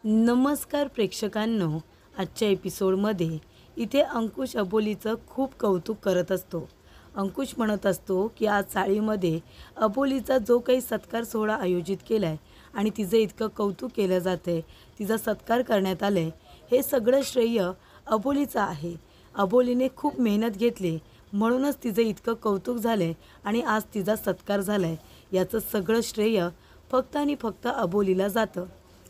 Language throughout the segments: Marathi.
नमस्कार प्रेक्षकांनो, आजच्या एपिसोडमध्ये इथे अंकुश अबोलीचं खूप कौतुक करत असतो. अंकुश म्हणत असतो की आज चाळीमध्ये अबोलीचा जो काही सत्कार सोहळा आयोजित केला आहे आणि तिचं इतकं कौतुक केलं जातं आहे, तिचा सत्कार करण्यात आलं आहे, हे सगळं श्रेय अबोलीचं आहे. अबोलीने खूप मेहनत घेतली म्हणूनच तिचं इतकं कौतुक झालं आहे आणि आज तिचा सत्कार झाला आहे. याचं सगळं श्रेय फक्त आणि फक्त अबोलीला जातं,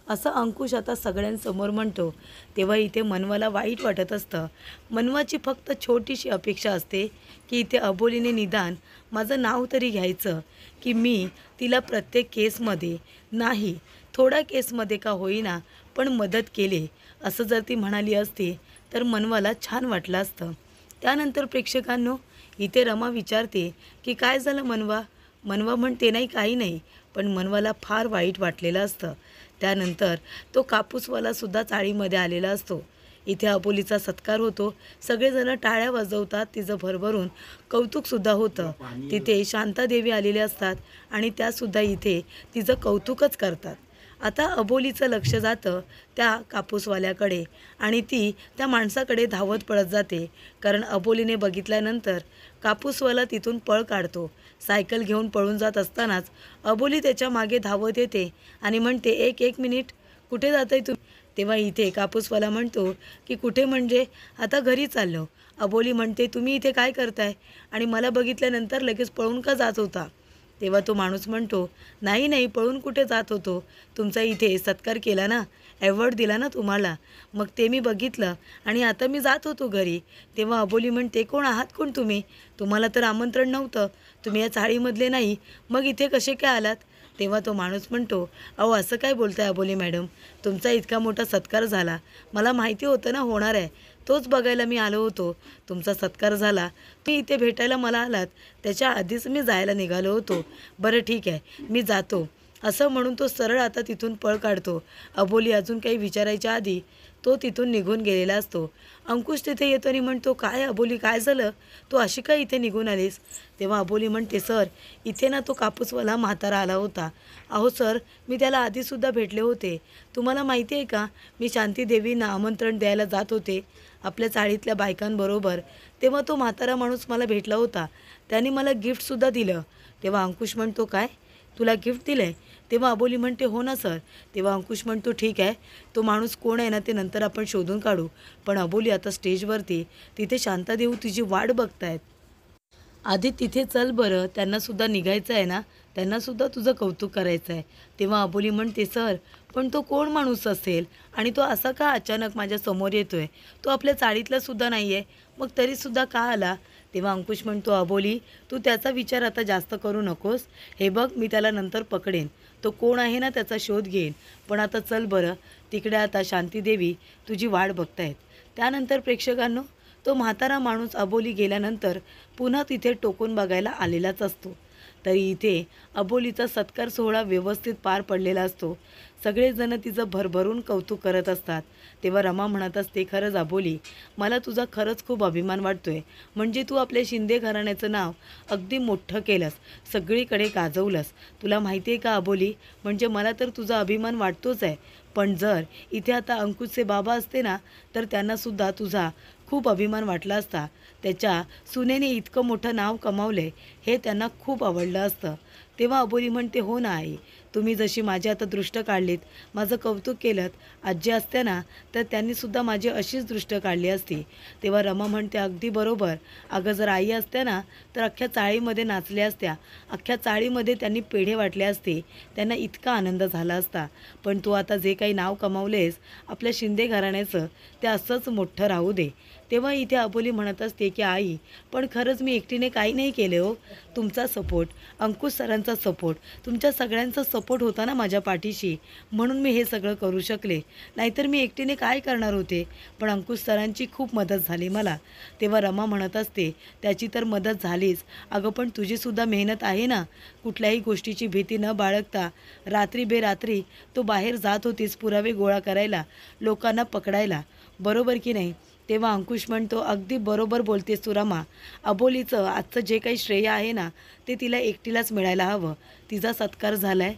असं अंकुश आता सगळ्यांसमोर म्हणतो. तेव्हा इथे मनवाला वाईट वाटत असतं. मनवाची फक्त छोटीशी अपेक्षा असते की इथे अबोलीने निदान माझं नाव तरी घ्यायचं, की मी तिला प्रत्येक केसमध्ये नाही, थोडा केसमध्ये का होईना पण मदत केली, असं जर ती म्हणाली असती तर मनवाला छान वाटलं असतं. त्यानंतर प्रेक्षकांनो, इथे रमा विचारते की काय झालं मनवा. मनवा म्हणते नाही, काही नाही. पण मनवाला फार वाईट वाटलेलं असतं. त्यानंतर तो कापूसवालासुद्धा चाळीमध्ये आलेला असतो. इथे अबोलीचा सत्कार होतो. सगळेजण टाळ्या वाजवतात, तिचं भरभरून कौतुकसुद्धा होतं. तिथे शांतादेवी आलेले असतात आणि त्यासुद्धा इथे तिचं कौतुकच करतात. आता अबोलीचं लक्ष जातं त्या कापूसवाल्याकडे आणि ती त्या माणसाकडे धावत पळत जाते. कारण अबोलीने बघितल्यानंतर कापूसवाला तिथून पळ काढतो. सायकल घेऊन पळून जात असतानाच अबोली त्याच्या मागे धावत येते आणि म्हणते, एक मिनिट, कुठे जात आहे तुम्ही? तेव्हा इथे कापूसवाला म्हणतो की कुठे म्हणजे, आता घरी चाललो. अबोली म्हणते, तुम्ही इथे काय करताय आणि मला बघितल्यानंतर लगेच पळून का जात होता? तेव्हा तो माणूस म्हणतो, नाही, पळून कुठे जात होतो, तुमचा इथे सत्कार केला ना, ॲवॉर्ड दिला ना तुम्हाला, मग ते मी बघितलं आणि आता मी जात होतो घरी. तेव्हा अबोली म्हणते, कोण आहात कोण तुम्ही? तुम्हाला तर आमंत्रण नव्हतं, तुम्ही या चाळीमधले नाही, मग इथे कसे काय आलात? तेव्हा तो माणूस म्हणतो, अहो असं काय बोलताय अबोली मॅडम, तुमचा इतका मोठा सत्कार झाला, मला माहिती होतं ना होणार आहे, तोच बघायला मी आलो होतो. तुमचा सत्कार झाला, तुम्ही इथे भेटायला मला आलात, त्याच्या आधीच मी जायला निघालो होतो. बरं ठीक आहे, मी जातो, असं म्हणून तो सरळ आता तिथून पळ काढतो. अबोली अजून काही विचारायच्या आधी तो तिथून निघून गेलेला असतो. अंकुश तिथे येतो आणि म्हणतो, काय अबोली, काय झालं, तू अशी काय इथे निघून आलीस? तेव्हा अबोली म्हणते, सर, इथे ना तो कापूसवाला म्हातारा आला होता. अहो सर, मी त्याला आधीसुद्धा भेटले होते. तुम्हाला माहिती आहे का, मी शांतीदेवींना आमंत्रण द्यायला जात होते आपल्या चाळीतल्या बायकांबरोबर, तेव्हा तो म्हातारा माणूस मला भेटला होता, त्याने मला गिफ्टसुद्धा दिलं. तेव्हा अंकुश म्हणतो, काय, तुला गिफ्ट दिलं आहे? तेव्हा अबोली म्हणते, हो ना सर. तेव्हा अंकुश म्हणतो, ठीक आहे, तो माणूस कोण आहे ना ते नंतर आपण शोधून काढू, पण अबोली आता स्टेजवरती तिथे शांतादेवी तुझी वाट बघतायत, आधी तिथे चल बरं, त्यांनासुद्धा निघायचं आहे ना, त्यांनासुद्धा तुझं कौतुक करायचं आहे. तेव्हा अबोली म्हणते, सर, पण तो कोण माणूस असेल आणि तो असा का अचानक माझ्यासमोर येतो आहे? तो आपल्या चाळीतलासुद्धा नाही आहे, मग तरीसुद्धा का आला? तेव्हा अंकुश म्हणतो, अबोली, तू त्याचा विचार आता जास्त करू नकोस. हे बघ, मी त्याला नंतर पकडेन, तो कोण आहे ना त्याचा शोध घेईन, पण आता चल बरं, तिकडे आता शांतीदेवी तुझी वाट बघतायत. त्यानंतर प्रेक्षकांनो, तो म्हातारा माणूस अबोली गेल्यानंतर पुन्हा तिथे टोकून बघायला आलेलाच असतो. तरी इथे अबोलीचा सत्कार सोहळा व्यवस्थित पार पडलेला असतो. सगळेजण तिचं भरभरून कौतुक करत असतात. तेव्हा रमा म्हणत असते, खरंच अबोली, मला तुझा खरंच खूप अभिमान वाटतोय. म्हणजे तू आपल्या शिंदे घराण्याचं नाव अगदी मोठं केलंस, सगळीकडे गाजवलंस. तुला माहिती आहे का अबोली, म्हणजे मला तर तुझा अभिमान वाटतोच आहे, पण जर इथे आता अंकुशचे बाबा असते ना, तर त्यांनासुद्धा तुझा खूप अभिमान वाटला असता. त्याच्या सुनेने इतकं मोठं नाव कमावले, हे त्यांना खूप आवडलं असतं. तेव्हा अबोली म्हणते, हो ना आई, तुम्ही जशी माझी आता दृष्ट काढलीत, माझं कौतुक केलं, आजी असत्या ना तर त्यांनीसुद्धा माझी अशीच दृष्ट काढली असती. तेव्हा रमा म्हणते, अगदी बरोबर, अगं जर आई असत्या ना तर अख्ख्या चाळीमध्ये नाचल्या असत्या, अख्ख्या चाळीमध्ये त्यांनी पेढे वाटले असते, त्यांना इतका आनंद झाला असता. पण तू आता जे काही नाव कमावलेस आपल्या शिंदे घराण्याचं, ते असंच मोठं राहू दे. तेव्हा इथे अबोली म्हणत असते की आई, पण खरंच मी एकटीने काही नाही केले हो, तुमचा सपोर्ट, अंकुश सरांचा सपोर्ट, तुमच्या सगळ्यांचा सपोर्ट होता ना माझ्या पाठीशी, म्हणून मी हे सगळं करू शकले, नाहीतर मी एकटीने काय करणार होते. पण अंकुश सरांची खूप मदत झाली मला. तेव्हा रमा म्हणत असते, त्याची तर मदत झालीच, अगं पण तुझीसुद्धा मेहनत आहे ना, कुठल्याही गोष्टीची भीती न बाळगता रात्री बेरात्री तो बाहेर जात होतीस पुरावे गोळा करायला, लोकांना पकडायला, बरोबर की नाही? तेव्हा अंकुश म्हणतो, अगदी बरोबर बोलतेस तू रमा, अबोलीचं आजचं जे काही श्रेय आहे ना ते तिला एकटीलाच मिळायला हवं. तिचा सत्कार झाला आहे,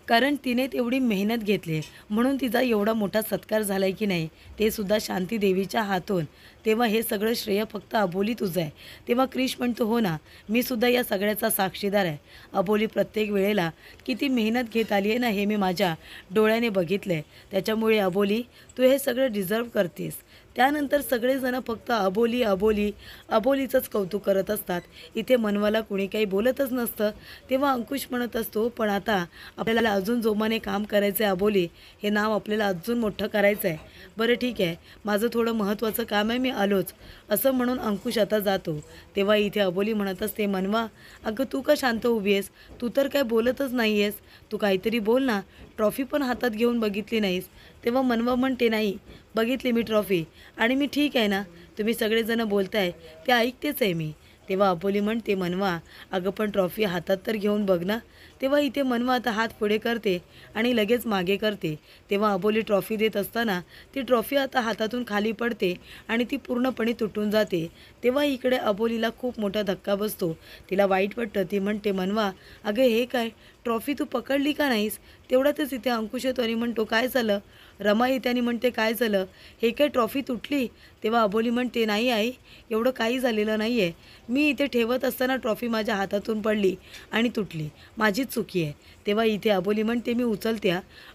कारण तिने तेवढी मेहनत घेतली म्हणून तिचा एवढा मोठा सत्कार झाला आहे की नाही, ते सुद्धा शांती देवीच्या हातून. तेव्हा हे सगळं श्रेय फक्त अबोली तुझं आहे. तेव्हा क्रिश म्हणतो, हो ना, मी सुद्धा या सगळ्याचा साक्षीदार आहे. अबोली प्रत्येक वेळेला किती मेहनत घेत आली आहे ना, हे मी माझ्या डोळ्याने बघितलं आहे. त्याच्यामुळे अबोली, तू हे सगळं डिझर्व करतेस. त्यानंतर सगळेजण फक्त अबोली अबोली अबोलीचंच कौतुक करत असतात. इथे मनवाला कुणी काही बोलतच नसतं. तेव्हा अंकुश म्हणत असतो, पण आता आपल्याला अजून जोमाने काम करायचं आहे अबोली, हे नाव आपल्याला अजून मोठं करायचं आहे. बरं ठीक आहे, माझं थोडं महत्त्वाचं काम आहे, मी आलोच, असं म्हणून अंकुश आता जातो. तेव्हा इथे अबोली म्हणत असते, मनवा अगं तू का शांत उभी आहेस? तू तर काय बोलतच नाही आहेस, तू काहीतरी बोल ना, ट्रॉफी पण हातात घेऊन बघितली नाहीस. तेव्हा मनवा म्हणते, नाही बघितली मी ट्रॉफी आणि मी ठीक आहे ना, तुम्ही सगळेजण बोलताय ते ऐकतेच आहे मी. तेव्हा अबोली म्हणते, मनवा अगं पण ट्रॉफी हातात तर घेऊन बघ ना. तेव्हा इथे मनवा आता हात पुढे करते आणि लगेच मागे करते. तेव्हा अबोली ट्रॉफी देत असताना ती ट्रॉफी आता हातातून खाली पडते आणि ती पूर्णपणे तुटून जाते. तेव्हा इकडे अबोलीला खूप मोठा धक्का बसतो. तिला वाईट वाटतं. ती म्हणते, मनवा अगं हे काय, ट्रॉफी तू पकडली का नाहीस? तेवढ्यातच इथे अंकुश येतो आणि म्हणतो, काय झालं? रमा येते आणि म्हणते, काय झालं, हे काय ट्रॉफी तुटली? तेव्हा अबोली म्हणते, नाही आई, एवढं काही झालेलं नाही आहे. मी इथे ठेवत असताना ट्रॉफी माझ्या हातातून पडली आणि तुटली, माझीच चुकी आहे. तेव्हा इथे अबोली म्हणते, मी उचलते.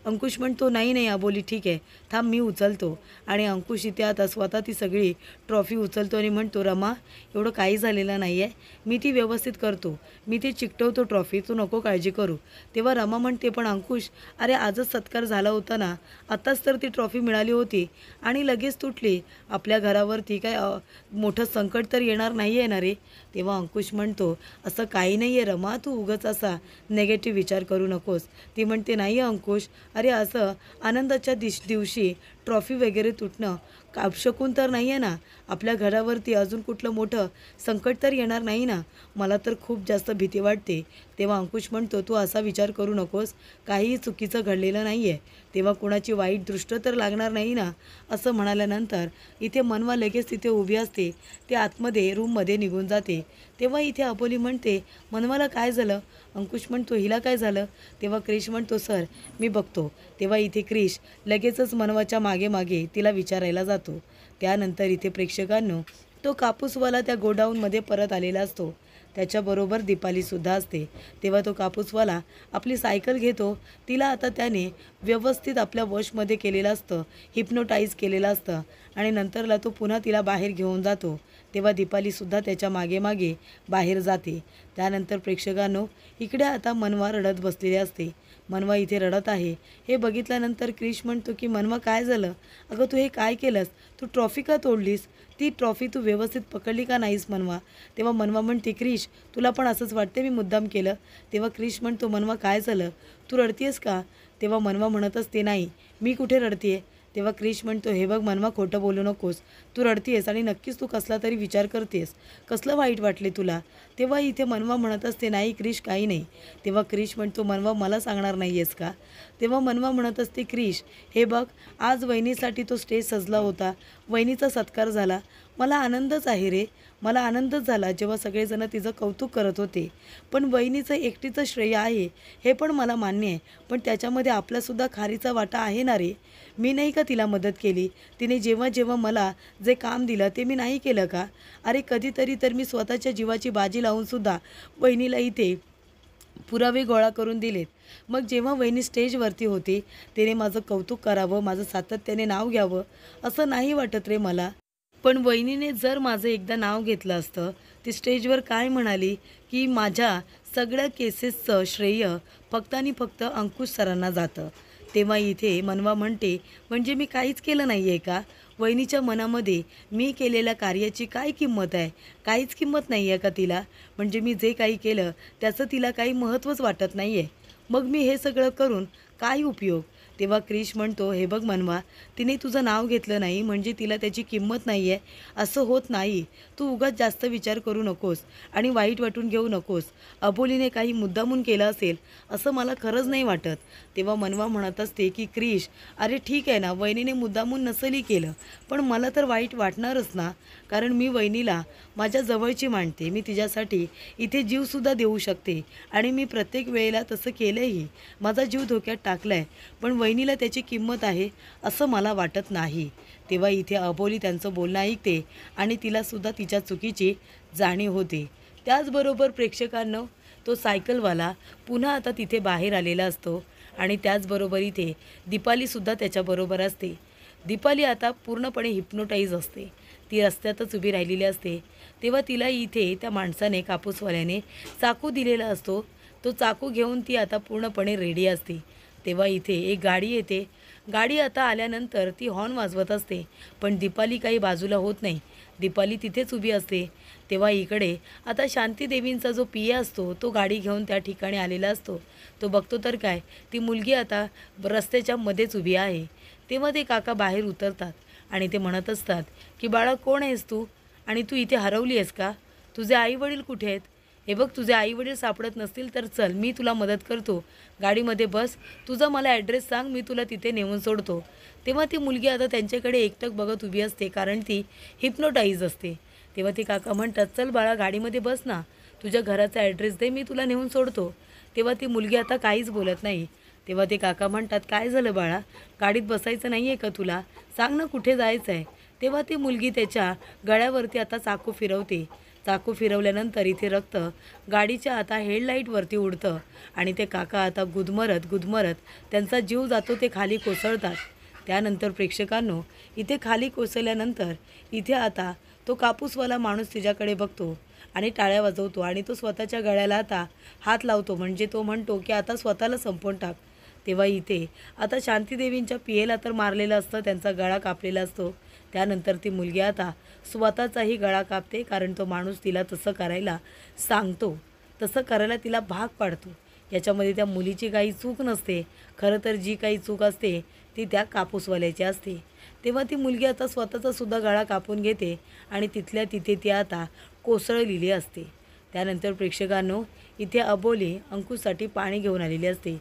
अंकुश म्हणतो, नाही नाही अबोली, ठीक आहे, थांब मी उचलतो. आणि अंकुश इथे आता स्वतः ती सगळी ट्रॉफी उचलतो आणि म्हणतो, रमा एवढं काही झालेलं नाही आहे, मी ती व्यवस्थित करतो, मी ती चिकटवतो ट्रॉफी, तू नको काळजी करू. तेव्हा रमा म्हणते, पण अंकुश अरे आजच सत्कार झाला होता ना, आत्ताच तर ती ट्रॉफी मिळाली होती आणि लगेच तुटली. आपल्या घरावरती काय मोठं संकट तर येणार नाही आहे ना रे. तेव्हा अंकुश म्हणतो, असं काही नाही आहे रमा, तू उगाच असा नेगेटिव्ह विचार करू नकोस. ती म्हणते, नाही अंकुश, अरे असं आनंदाच्या दिवशी ट्रॉफी वगैरे तुटणं शकून तर नाही आहे ना, आपल्या घरावरती अजून कुठलं मोठं संकट तर येणार नाही ना, मला तर खूप जास्त भीती वाटते. तेव्हा अंकुश म्हणतो, तू असा विचार करू नकोस, काहीही चुकीचं घडलेलं नाही आहे, तेव्हा कुणाची वाईट दृष्ट तर लागणार नाही ना. असं म्हणाल्यानंतर इथे मनवा लगेच तिथे उभी असते, ते आतमध्ये रूममध्ये निघून जाते. तेव्हा इथे अबोली म्हणते, मनवाला काय झालं? अंकुश म्हणतो, हिला काय झालं? तेव्हा क्रिश म्हणतो, सर मी बघतो. तेव्हा इथे क्रिश लगेचच मनवाच्या मागे मागे तिला विचारायला जातो. त्यानंतर इथे प्रेक्षकांनो, तो कापूसवाला त्या गोडाऊनमध्ये परत आलेला असतो. त्याच्याबरोबर दीपालीसुद्धा असते. तेव्हा तो कापूसवाला आपली सायकल घेतो. तिला आता त्याने व्यवस्थित आपल्या वशमध्ये केलेलं असतं, हिप्नोटाईज केलेलं असतं आणि नंतरला तो पुन्हा तिला बाहेर घेऊन जातो. तेव्हा दीपालीसुद्धा त्याच्या मागे मागे बाहेर जाते. त्यानंतर प्रेक्षकांनो, इकडे आता मनवा रडत बसलेली असते. मनवा इथे रडत आहे हे बघितल्यानंतर क्रिश म्हणतो, की मनवा काय झालं? अगं तू हे काय केलंस? तू ट्रॉफी का तोडलीस? ती ट्रॉफी तू व्यवस्थित पकडली का नाहीस मनवा? तेव्हा मनवा म्हणते, क्रिश तुला पण असंच वाटते मी मुद्दाम केलं? तेव्हा क्रिश म्हणतो, मनवा काय झालं? तू रडतीयस का? तेव्हा मनवा म्हणत असते, नाही मी कुठे रडतीये. तेव्हा क्रिश म्हणतो, हे बघ मनवा, खोटं बोलू नकोस, तू रडतीयस आणि नक्कीच तू कसला तरी विचार करतेस, कसलं वाईट वाटले तुला? तेव्हा इथे मनवा म्हणत असते, नाही क्रिश काही नाही. तेव्हा क्रिश म्हणतो, मनवा मला सांगणार नाही आहेस का? तेव्हा मनवा म्हणत असते, क्रिश हे बघ, आज वहिनीसाठी तो स्टेज सजला होता, वहिनीचा सत्कार झाला, मला आनंदच आहे रे, मला आनंदच झाला जेव्हा सगळेजण तिचं कौतुक करत होते. पण वहिनीचं एकटीचं श्रेय आहे हे पण मला मान्य आहे, पण त्याच्यामध्ये आपलासुद्धा खारीचा वाटा आहे ना रे. मी नाही का तिला मदत केली? तिने जेव्हा जेव्हा मला जे काम दिलं ते मी नाही केलं का? अरे कधीतरी तर मी स्वतःच्या जीवाची बाजी लावूनसुद्धा वहिनीला इथे पुरावे गोळा करून दिलेत. मग जेव्हा वहिनी स्टेजवरती होती तिने माझं कौतुक करावं, माझं सातत्याने नाव घ्यावं असं नाही वाटत रे मला. पण वहिनीने जर माझं एकदा नाव घेतलं असतं, ती स्टेजवर काय म्हणाली, की माझ्या सगळ्या केसेसचं श्रेय फक्त आणि फक्त अंकुश सरांना जातं. तेव्हा इथे मनवा म्हणते, म्हणजे मी काहीच केलं नाही आहे का? वहिनीच्या मनामध्ये मी केलेल्या कार्याची काय किंमत आहे? काहीच किंमत नाही आहे का तिला? म्हणजे मी जे काही केलं त्याचं तिला काही महत्त्वच वाटत नाही आहे. मग मी हे सगळं करून काय उपयोग? तेव्हा क्रिश म्हणतो, हे बघ मनवा, तिने तुझं नाव घेतलं नाही म्हणजे तिला त्याची किंमत नाही आहे असं होत नाही. तू उगाच जास्त विचार करू नकोस आणि वाईट वाटून घेऊ नकोस. अबोलीने काही मुद्दामून केलं असेल असं मला खरंच नाही वाटत. तेव्हा मनवा म्हणत असते की क्रिश, अरे ठीक आहे ना, वहिनीने मुद्दामून नसलही केलं, पण मला तर वाईट वाटणारच ना, कारण मी वहिनीला माझ्या जवळची मानते. मी तिच्यासाठी इथे जीवसुद्धा देऊ शकते आणि मी प्रत्येक वेळेला तसं केलंही. माझा जीव धोक्यात टाकला आहे, पण वहिनीला त्याची किंमत आहे असं मला वाटत नाही. तेव्हा इथे अबोली त्यांचं बोलणं ऐकते आणि तिलासुद्धा तिच्या चुकीची जाणीव होते. त्याचबरोबर प्रेक्षकांनो, तो सायकलवाला पुन्हा आता तिथे बाहेर आलेला असतो आणि त्याचबरोबर इथे दीपालीसुद्धा त्याच्याबरोबर असते. दीपाली आता पूर्णपणे हिप्नोटाईज असते. ती रस्त्यातच उभी राहिलेली असते. तेव्हा तिला इथे त्या माणसाने, कापूसवाल्याने चाकू दिलेला असतो. तो चाकू घेऊन ती आता पूर्णपणे रेडी असते. तेव्हा इथे एक गाडी येते. गाडी आता आल्यानंतर ती हॉर्न वाजवत असते, पण दीपाली काही बाजूला होत नाही. दीपाली तिथेच उभी असते. तेव्हा इकडे आता शांती देवींचा जो पिया असतो तो गाडी घेऊन त्या ठिकाणी आलेला असतो. तो बघतो तर काय, ती मुलगी आता रस्त्याच्या मध्येच उभी आहे. तेव्हा ते काका बाहेर उतरतात आणि ते म्हणत असतात की बाळा, कोण आहेस तू आणि तू इथे हरवली आहेस का? तुझे आईवडील कुठे आहेत? हे बघ, तुझे आईवडील सापडत नसतील तर चल, मी तुला मदत करतो. गाडीमध्ये बस, तुझा मला ॲड्रेस सांग, मी तुला तिथे नेऊन सोडतो. तेव्हा ती मुलगी आता त्यांच्याकडे एकटक बघत उभी असते, कारण ती हिप्नोटाईज असते. तेव्हा ती काका म्हणतात, चल बाळा, गाडीमध्ये बस ना, तुझ्या घराचा ॲड्रेस दे, मी तुला नेऊन सोडतो. तेव्हा ती मुलगी आता काहीच बोलत नाही. तेव्हा ते काका म्हणतात, काय झालं बाळा, गाडीत बसायचं नाही आहे का तुला? सांग ना, कुठे जायचं आहे? तेव्हा ती मुलगी त्याच्या गळ्यावरती आता चाकू फिरवते. चाकू फिरवल्यानंतर इथे रक्त गाडीच्या आता हेडलाईटवरती उडतं आणि ते काका आता गुदमरत गुदमरत त्यांचा जीव जातो ते खाली कोसळतात. त्यानंतर प्रेक्षकांनो, इथे खाली कोसळल्यानंतर इथे आता तो कापूसवाला माणूस तिच्याकडे बघतो आणि टाळ्या वाजवतो आणि तो स्वतःच्या गळ्याला आता हात लावतो, म्हणजे तो म्हणतो की आता स्वतःला संपवून टाक. तेव्हा इथे आता शांतीदेवींच्या पियेला तर मारलेलं असतं, त्यांचा गळा कापलेला असतो. त्यानंतर ती मुलगी आता स्वतःचाही गळा कापते, कारण तो माणूस तिला तसं करायला सांगतो, तसं करायला तिला भाग पाडतो. याच्यामध्ये त्या मुलीची काही चूक नसते. खरं तर जी काही चूक असते ती त्या कापूसवाल्याची असते. तेव्हा ती मुलगी आता स्वतःचासुद्धा गळा कापून घेते आणि तिथल्या तिथे ती आता कोसळलेली असते. त्यानंतर प्रेक्षकांनो, इथे अबोली अंकुशसाठी पाणी घेऊन आलेली असते.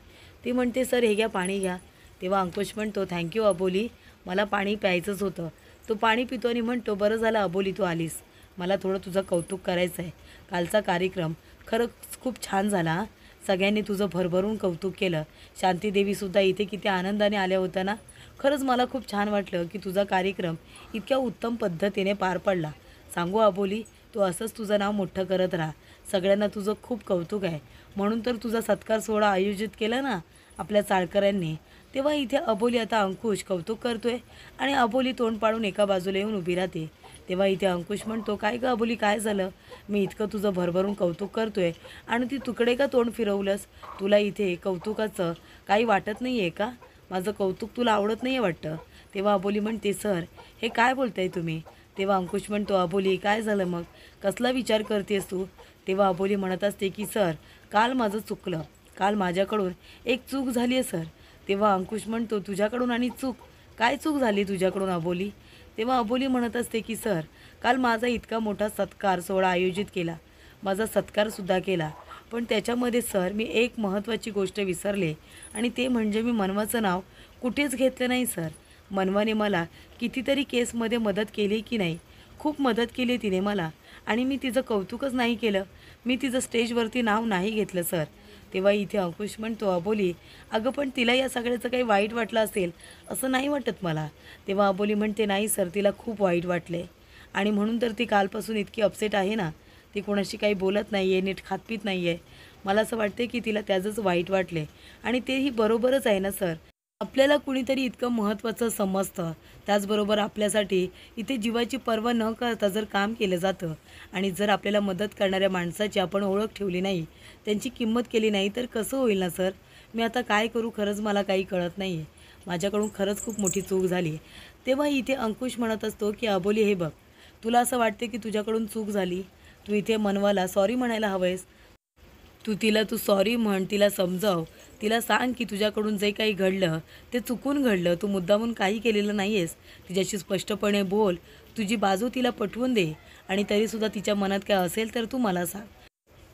ती म्हणते, सर हे घ्या, पाणी घ्या. तेव्हा अंकुश म्हणतो, थँक्यू अबोली, मला पाणी प्यायचंच होतं. तो पाणी पितो आणि म्हणतो, बरं झालं अबोली तू आलीस, मला थोडं तुझं कौतुक करायचं आहे. कालचा कार्यक्रम खरंच खूप छान झाला हां. सगळ्यांनी तुझं भरभरून कौतुक केलं. शांतीदेवीसुद्धा इथे किती आनंदाने आल्या होत्या ना. खरंच मला खूप छान वाटलं की तुझा कार्यक्रम इतक्या उत्तम पद्धतीने पार पडला. सांगू अबोली, तू असंच तुझं नाव मोठं करत राहा. सगळ्यांना तुझं खूप कौतुक आहे, म्हणून तर तुझा सत्कार सोहळा आयोजित केला ना आपल्या चाळकऱ्यांनी. तेव्हा इथे अबोली आता अंकुश कौतुक करतोय आणि अबोली तोंड पाडून एका बाजूला येऊन उभी राहते. तेव्हा इथे अंकुश म्हणतो, काय गं अबोली, काय झालं? मी इतकं तुझं भरभरून कौतुक करतोय आणि ती तुकडे का तोंड फिरवलंस? तुला इथे कौतुकाचं काही वाटत नाही आहे का? माझं कौतुक तुला आवडत नाही आहे वाटतं? तेव्हा अबोली म्हणते, सर हे काय बोलताय तुम्ही? तेव्हा अंकुश म्हणतो, अबोली काय झालं मग? कसला विचार करतेस तू? तेव्हा अबोली म्हणत असते की सर, काल माझं चुकलं, काल माझ्याकडून एक चूक झाली आहे सर. तेव्हा अंकुश म्हणतो, तुझ्याकडून आणि चूक? काय चूक झाली तुझ्याकडून अबोली? तेव्हा अबोली म्हणत असते की सर, काल माझा इतका मोठा सत्कार सोहळा आयोजित केला, माझा सत्कारसुद्धा केला, पण त्याच्यामध्ये सर मी एक महत्त्वाची गोष्ट विसरले आणि ते म्हणजे मी मनवाचं नाव कुठेच घेतलं नाही सर. मनवाने मला कितीतरी केसमध्ये मदत केली की नाही, खूप मदत केली तिने मला आणि मी तिचं कौतुकच नाही केलं, मी तिचं स्टेजवरती नाव नाही घेतलं सर. तेव्हा इथे अंकुश म्हणतो, अबोली अगं पण तिला या सगळ्याचं काही वाईट वाटलं असेल असं नाही वाटत मला. तेव्हा अबोली म्हणते, नाही सर, तिला खूप वाईट वाटले आणि म्हणून तर ती कालपासून इतकी अपसेट आहे ना. ती कोणाशी काही बोलत नाही आहे, नीट खातपीत नाही आहे. मला असं वाटते की तिला त्याचंच वाईट वाटले आणि तेही बरोबरच आहे ना सर. आपल्याला कुणीतरी इतकं महत्त्वाचं समजतं, त्याचबरोबर आपल्यासाठी इथे जीवाची पर्वा न करता जर काम केलं जातं आणि जर आपल्याला मदत करणाऱ्या माणसाची आपण ओळख ठेवली नाही, त्यांची किंमत केली नाही, तर कसं होईल ना सर. मी आता काय करू, खरंच मला काही कळत नाही आहे. माझ्याकडून खरंच खूप मोठी चूक झाली. तेव्हा इथे अंकुश म्हणत असतो की अबोली हे बघ, तुला असं वाटते की तुझ्याकडून चूक झाली, तू इथे मनवाला सॉरी म्हणायला हवंयस. तू सॉरी म्हण, तिला समजाव, तिला सांग की तुझ्याकडून जे काही घडलं ते चुकून घडलं, तू मुद्दामून काही केलेलं नाही आहेस. तिच्याशी स्पष्टपणे बोल, तुझी बाजू तिला पटवून दे आणि तरीसुद्धा तिच्या मनात काय असेल तर तू मला सांग.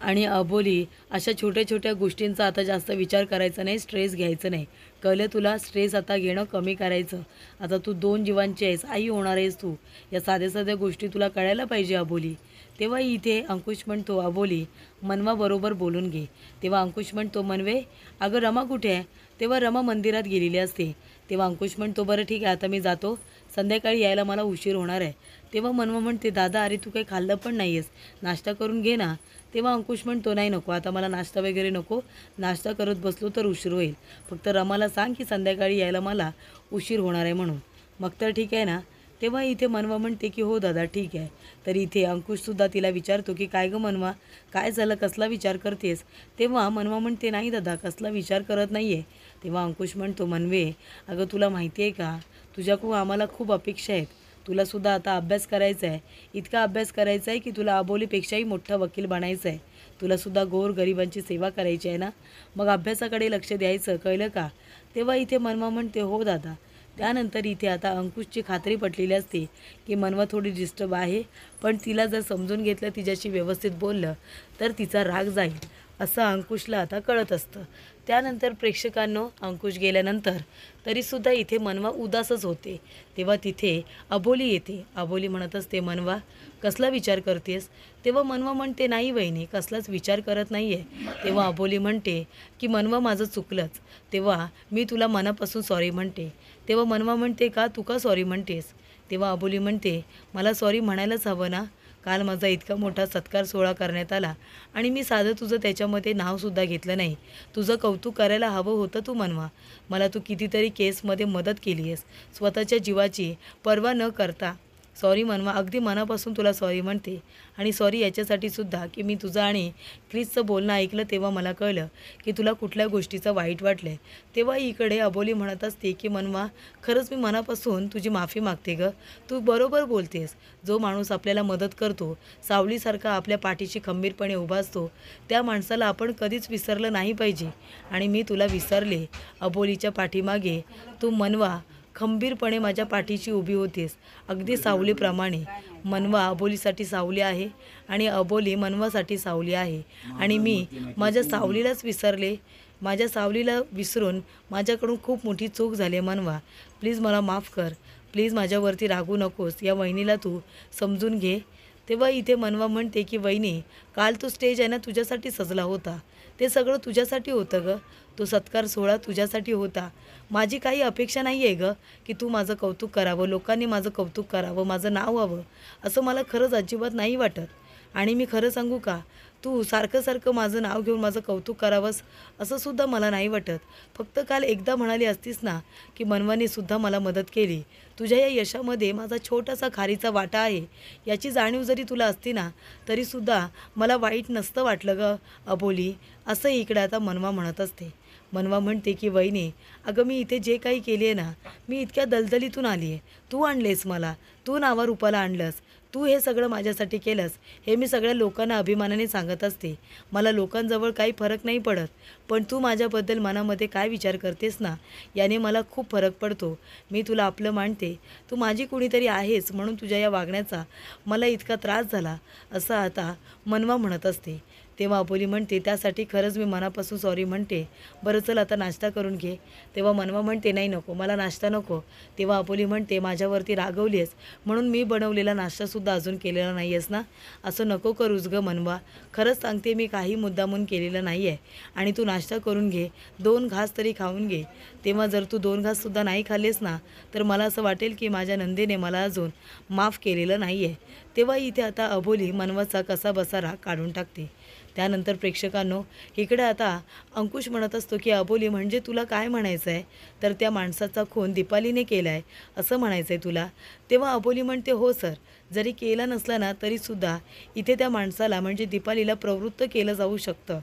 आणि अबोली, अशा छोट्या छोट्या गोष्टींचा आता जास्त विचार करायचा नाही, स्ट्रेस घ्यायचं नाही. कळलं तुला? स्ट्रेस आता घेणं कमी करायचं. आता तू 2 जीवांची आहेस, आई होणार आहेस तू. या साध्या साध्या गोष्टी तुला कळायला पाहिजे अबोली. तेव्हा इथे अंकुश म्हणतो, अबोली मनवा बरोबर बोलून घे. तेव्हा अंकुश म्हणतो, मनवे अगं रमा कुठे आहे? तेव्हा रमा मंदिरात गेलेली असते. तेव्हा अंकुश म्हणतो, बरं ठीक आहे आता मी जातो, संध्याकाळी यायला मला उशीर होणार आहे. तेव्हा मनवा म्हणते, दादा अरे तू काही खाल्लं पण नाही आहेस, नाश्ता करून घे ना. तेव्हा अंकुश म्हणतो, नाही नको आता मला नाश्ता वगैरे नको, नाश्ता करत बसलो तर उशीर होईल. फक्त रमाला सांग की संध्याकाळी यायला मला उशीर होणार आहे म्हणून. मग तर ठीक आहे ना. तेव्हा इथे मनवा म्हणते की हो दादा ठीक आहे. तर इथे अंकुशसुद्धा तिला विचारतो की काय गं मनवा, काय झालं, कसला विचार करतेस? तेव्हा मनवा म्हणते, नाही दादा कसला विचार करत नाही आहे. तेव्हा अंकुश म्हणतो, मनवे अगं तुला माहिती आहे का, तुझ्याकडून आम्हाला खूप अपेक्षा आहेत. तुलासुद्धा आता अभ्यास करायचा आहे, इतका अभ्यास करायचा आहे की तुला अबोलीपेक्षाही मोठा वकील बनायचं आहे. तुलासुद्धा गोरगरिबांची सेवा करायची आहे ना, मग अभ्यासाकडे लक्ष द्यायचं, कळलं का? तेव्हा इथे मनवा म्हणते, हो दादा. त्यानंतर इथे आता अंकुशची खात्री पटलेली असते की मनवा थोडी डिस्टर्ब आहे, पण तिला जर समजून घेतलं, तिच्याशी व्यवस्थित बोललं तर तिचा राग जाईल, असं अंकुशला आता कळत असतं. त्यानंतर प्रेक्षकांनो, अंकुश गेल्यानंतर तरीसुद्धा इथे मनवा उदासच होते. तेव्हा तिथे अबोली येते. अबोली म्हणत असते, मनवा कसला विचार करतेस? तेव्हा मनवा म्हणते, नाही वहिनी कसलाच विचार करत नाही आहे. तेव्हा अबोली म्हणते की मनवा माझं चुकलंच, तेव्हा मी तुला मनापासून सॉरी म्हणते. तेव्हा मनवा म्हणते, का तू का सॉरी म्हणतेस? तेव्हा अबोली म्हणते, मला सॉरी म्हणायलाच हवं ना, काल माझा इतका मोठा सत्कार सोहळा करण्यात आला आणि मी साधं तुझं त्याच्यामध्ये नावसुद्धा घेतलं नाही. तुझं कौतुक करायला हवं होतं तू मनवा. मला तू कितीतरी केसमध्ये मदत केली आहेस, स्वतःच्या जीवाची पर्वा न करता. सॉरी मनवा, अगदी मनापासून तुला सॉरी म्हणते. आणि सॉरी याच्यासाठी सुद्धा की मी तुझं आणि क्रिसचं बोलणं ऐकलं तेव्हा मला कळलं की तुला कुठल्या गोष्टीचं वाईट वाटलं आहे. तेव्हा इकडे अबोली म्हणत असते की मनवा खरंच मी मनापासून तुझी माफी मागते गं, तू बरोबर बोलतेस. जो माणूस आपल्याला मदत करतो, सावलीसारखा आपल्या पाठीशी खंबीरपणे उभा असतो, त्या माणसाला आपण कधीच विसरलं नाही पाहिजे. आणि मी तुला विसरले. अबोलीच्या पाठीमागे तू मनवा खंबीरपणे माझ्या पाठीशी उभी होतीस, अगदी सावलीप्रमाणे. मनवा अबोलीसाठी सावली आहे आणि अबोली मनवासाठी सावली आहे. आणि मी माझ्या सावलीलाच विसरले. माझ्या सावलीला विसरून माझ्याकडून खूप मोठी चूक झाली आहे मनवा. प्लीज मला माफ कर, प्लीज माझ्यावरती रागू नकोस, या वहिनीला तू समजून घे. तेव्हा इथे मनवा म्हणते की वहिनी काल तो स्टेज आहे ना तुझ्यासाठी सजला होता, ते सगळं तुझ्यासाठी होतं गं, तो सत्कार सोहळा तुझ्यासाठी होता. माझी काही अपेक्षा नाही आहे गं की तू माझं कौतुक करावं, लोकांनी माझं कौतुक करावं, माझं नाव व्हावं, असं मला खरंच अजिबात नाही वाटत. आणि मी खरं सांगू का, तू सारखं सारखं माझं नाव घेऊन माझं कौतुक करावंस असंसुद्धा मला नाही वाटत. फक्त काल एकदा म्हणाली असतीस ना की मनवाने सुद्धा मला मदत केली, तुझ्या या यशामध्ये माझा छोटासा खारीचा वाटा आहे, याची जाणीव जरी तुला असती ना तरीसुद्धा मला वाईट नसतं वाटलं गं अबोली, असं इकडे आता मनवा म्हणत असते. मनवा म्हणते की वहिनी अगं मी इथे जे काही केली आहे ना, मी इतक्या दलदलीतून आली आहे, तू आणलेस मला, तू नावारूपाला आणलंस, तू हे सगळं माझ्यासाठी केलंस, हे मी सगळ्या लोकांना अभिमानाने सांगत असते. मला लोकांजवळ काही फरक नाही पडत, पण तू माझ्याबद्दल मनामध्ये काय विचार करतेस ना, याने मला खूप फरक पडतो. मी तुला आपलं मानते, तू माझी कुणीतरी आहेस, म्हणून तुझ्या या वागण्याचा मला इतका त्रास झाला, असं आता मनवा म्हणत असते. तेव्हा अबोली म्हणते, त्यासाठी खरंच मी मनापासून सॉरी म्हणते, बरं चल आता नाश्ता करून घे. तेव्हा मनवा म्हणते, नाही नको मला नाश्ता नको. तेव्हा अबोली म्हणते, माझ्यावरती रागवली आहेस म्हणून मी बनवलेला नाश्तासुद्धा अजून केलेला नाही आहेस ना, असं नको करूस गं मनवा. खरंच सांगते मी काही मुद्दामून केलेलं नाही आहे. आणि तू नाश्ता करून घे, 2 घास तरी खाऊन घे. तेव्हा जर तू 2 घाससुद्धा नाही खाल्लेस ना, तर मला असं वाटेल की माझ्या नंदीने मला अजून माफ केलेलं नाही आहे. तेव्हा इथे आता अबोली मनवाचा कसाबसा राग काढून टाकते. त्यानंतर प्रेक्षकांनो, इकडे आता अंकुश म्हणत असतो की अबोली म्हणजे तुला काय म्हणायचं आहे, तर त्या माणसाचा खून दीपालीने केला आहे असं म्हणायचं आहे तुला? तेव्हा अबोली म्हणते, हो सर, जरी केला नसला ना तरीसुद्धा इथे त्या माणसाला म्हणजे दीपालीला प्रवृत्त केलं जाऊ शकतं.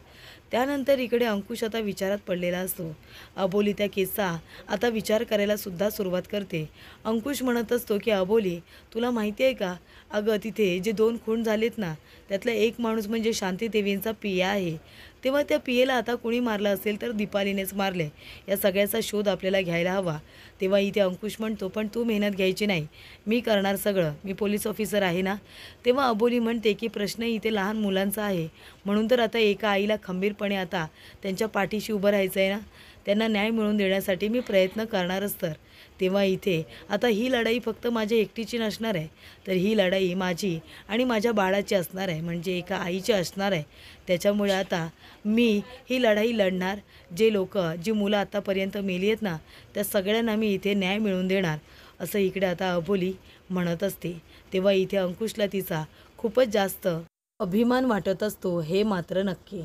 त्यानंतर इकडे अंकुश आता विचारात पडलेला असतो. अबोली त्या केसचा आता विचार करायला सुद्धा सुरुवात करते. अंकुश म्हणत असतो की अबोली तुला माहिती आहे का, अगं तिथे जे 2 खून झालेत ना, त्यातला एक माणूस म्हणजे शांती देवींचा पिया आहे. तेव्हा त्या पियेला आता कोणी मारलं असेल तर दीपालीनेच मारले. या सगळ्याचा शोध आपल्याला घ्यायला हवा. तेव्हा इथे अंकुश म्हणतो, पण तू मेहनत घ्यायची नाही, मी करणार सगळं, मी पोलीस ऑफिसर आहे ना. तेव्हा अबोली म्हणते की प्रश्न इथे लहान मुलांचा आहे, म्हणून तर आता एका आईला खंबीरपणे आता त्यांच्या पाठीशी उभं राहायचं आहे ना. त्यांना न्याय मिळवून देण्यासाठी मी प्रयत्न करणारच तर. तेव्हा इथे आता ही लढाई फक्त माझ्या एकटीची नसणार आहे, तर ही लढाई माझी आणि माझ्या बाळाची असणार आहे, म्हणजे एका आईची असणार आहे. त्याच्यामुळे आता मी ही लढाई लढणार. जी मुलं आतापर्यंत मेली आहेत ना, त्या सगळ्यांना मी इथे न्याय मिळवून देणार, असं इकडे आता अबोली म्हणत असते. तेव्हा इथे अंकुशला तिचा खूपच जास्त अभिमान वाटत असतो, हे मात्र नक्की.